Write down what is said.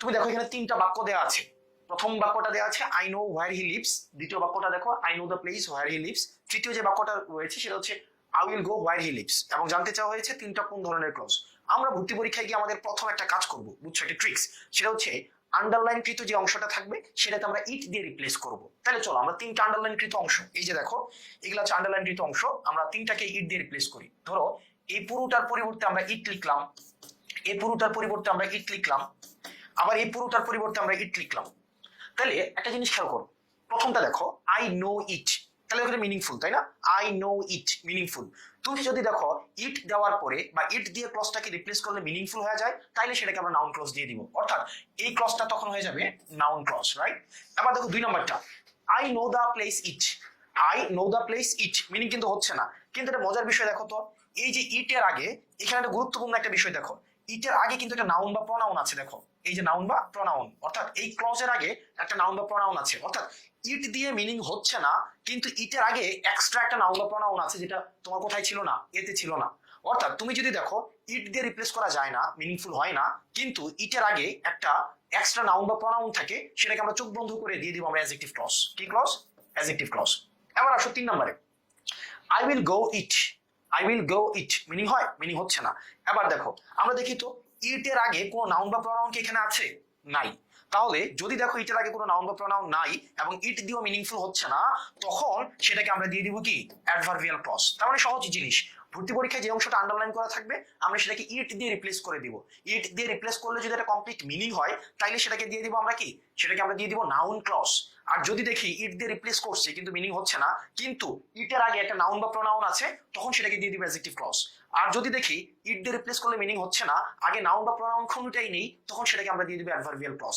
তুমি দেখো এখানে তিনটা বাক্য দেওয়া আছে। প্রথম বাক্যটা দেওয়া আছে I know where he lives, দ্বিতীয় বাক্যটা দেখো I know the place where he lives, তৃতীয় যে বাক্যটা রয়েছে সেটা হচ্ছে I will go where he lives, এবং জানতে চাওয়া হয়েছে তিনটা কোন ধরনের ক্লজ। আমরা ভর্তি পরীক্ষায় গিয়ে আমাদের প্রথম একটা কাজ করব, বুঝছো, একটা ট্রিক্স, সেটা হচ্ছে আন্ডারলাইনকৃত যে অংশটা থাকবে সেটাতে আমরা ইট দিয়ে রিপ্লেস করব। তাহলে চলো আমরা তিনটা আন্ডারলাইনকৃত অংশ, এই যে দেখো এগুলো হচ্ছে আন্ডারলাইনকৃত অংশ, আমরা তিনটাকে ইট দিয়ে রিপ্লেস করি। ধরো এই পুরোটার পরিবর্তে আমরা ইট লিখলাম, এই পুরোটার পরিবর্তে আমরা ইট লিখলাম, আবার এই পুরোটার পরিবর্তে আমরা ইট লিখলাম। তাহলে একটা জিনিস খেয়াল করো, প্রথমটা দেখো আই নো ইট, তাহলে ওখানে মিনিংফুল, তাই না? I know it meaningful. তুমি যদি দেখো ইট দেওয়ার পরে বা ইট দিয়ে ক্লজটাকে রিপ্লেস করলে মিনিংফুল হয়ে যায়, তাইলে সেটাকে আমরা নাউন ক্লজ দিয়ে দিব, অর্থাৎ এই ক্লজটা তখন হয়ে যাবে নাউন ক্লজ, রাইট? এবার দেখো দুই নম্বরটা I know the place it, I know the place it meaning কিন্তু হচ্ছে না। কিন্তু এটা মজার বিষয় দেখো তো, এই যে ইটের আগে এখানে একটা গুরুত্বপূর্ণ একটা বিষয় দেখো, ইটের আগে কিন্তু একটা নাউন বা প্রনাউন আছে। দেখো এই যে নাউন বা প্রনাউন, অর্থাৎ এই ক্লজের আগে একটা নাউন বা প্রনাউন আছে, অর্থাৎ ইট দিয়ে মিনিং হচ্ছে না, কিন্তু ইটের আগে এক্সট্রা একটা নাউন বা প্রনাউন আছে যেটা তোমার কোথায় ছিল না, এতে ছিল না। অর্থাৎ তুমি যদি দেখো ইট দিয়ে রিপ্লেস করা যায় না, মিনিংফুল হয় না, কিন্তু ইটের আগে একটা এক্সট্রা নাউন বা প্রনাউন থাকে, সেটাকে আমরা চোখ বন্ধ করে দিয়ে দিব আমরা অ্যাডজেক্টিভ ক্লজ। কি ক্লজ? Adjective clause. এবার আসো 3 নম্বরে I will go it, I will go it meaning হয়? মিনিং হচ্ছে না। এবার দেখো আমরা দেখি তো ইটের আগে কোনো নাউন বা প্রনাউন কি এখানে আছে? নাই। তাহলে যদি দেখো ইটের আগে কোনো নাউন বা প্রনাউন নাই এবং ইট দিয়েও মিনিংফুল হচ্ছে না, তখন সেটাকে আমরা দিয়ে দিব কি? Adverbial clause. তার মানে সহজ জিনিস, ভর্তি পরীক্ষায় যে অংশটা আন্ডারলাইন করা থাকবে আমরা সেটাকে ইট দিয়ে রিপ্লেস করে দিব। ইট দিয়ে রিপ্লেস করলে যদি এটা কমপ্লিট মিনিং হয়, তাইলে সেটাকে দিয়ে দিব আমরা কি? সেটাকে আমরা দিয়ে দিব নাউন ক্লজ। আর যদি দেখি ইট দিয়ে রিপ্লেস করছে কিন্তু মিনিং হচ্ছে না, কিন্তু ইটের আগে একটা নাউন বা প্রনাউন আছে, তখন সেটাকে দিয়ে দিব অ্যাডজেক্টিভ ক্লজ। আর যদি দেখি ইট দিয়ে রিপ্লেস করলে মিনিং হচ্ছে না, আগে নাউন বা প্রনাউন কোনটাই নেই, তখন সেটাকে আমরা দিয়ে দিব অ্যাডভার্বিয়াল ক্লজ।